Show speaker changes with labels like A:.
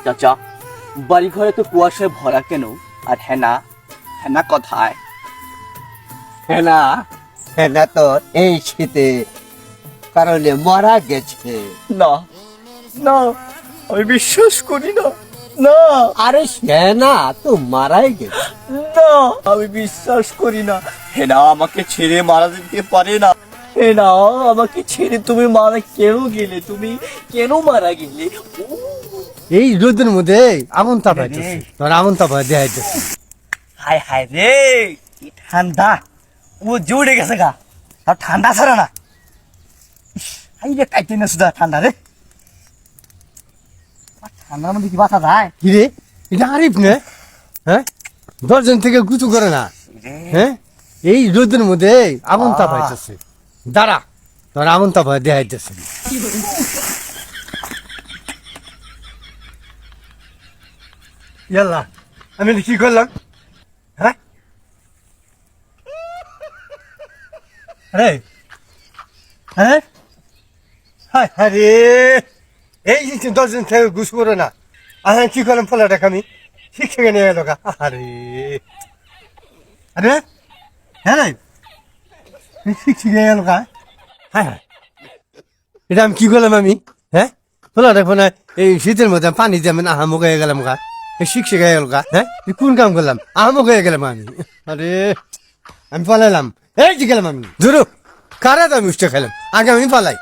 A: চাচা, বাড়ি ঘরে তো কুয়াশায় ভরা কেন? আর হেনা, হেনা কোথায়?
B: হেনা হেনা তোর এই শীতে কারণে মারা গেছে।
A: না না, আমি বিশ্বাস করি না। না
B: আরে হেনা তো মারাই গেছে।
A: না, আমি বিশ্বাস করি না। হেনা আমাকে ছেড়ে মারা যেতে পারে না। হেনা, আমাকে ছেড়ে তুমি মারা কেন গেলে? তুমি কেন মারা গেলে?
B: এই রোদের মধ্যে আগুন তাপাইতেছে, তোর আগুন তাপাই দেখাইতেছে।
A: হায় হায় রে, কি ঠান্ডা! ও জুড়ে গেছে গা, তার ঠান্ডা ছাড়া না। হাই রে, কাইতে না সুদা ঠান্ডা রে। ঠান্ডার মধ্যে কি বাঁচা যায়?
B: কি রে, এটা আরিফ নে? হ্যাঁ, 10 জন থেকে গুছু করে না। হ্যাঁ, এই রোদের মধ্যে আগুন তাপাইতেছে। দাঁড়া, তোর আগুন তাপাই দেখাইতেছে। ইয়াল্লা, আমি কি করলাম? হ্যাঁ, আরে হ্যাঁ, হায় আরে, এই যে 10 জন থেকে গুছ করে না। আর কি করলাম? ফলাটাকে আমি শিক্ষা নিয়ে এলো গা। আরে আরে, হ্যাঁ রে, শিক্ষা নিয়ে এলো গা। হ্যাঁ হ্যাঁ, এটা আমি কি করলাম? আমি হ্যাঁ, ফলাটা ফোনে এই শীতের মধ্যে পানি দিয়ে আমি আহামুখ হয়ে গেলাম গা। শিক্ষা গেয়ে গেল গা। হ্যাঁ, কোন কাম করলাম? আহামুখ হয়ে গেলাম আমি। আরে আমি পালাইলাম, এই যে গেলাম আমি। ধরো কারা তো আমি উষ্টা খেলাম, আগে আমি পালাই।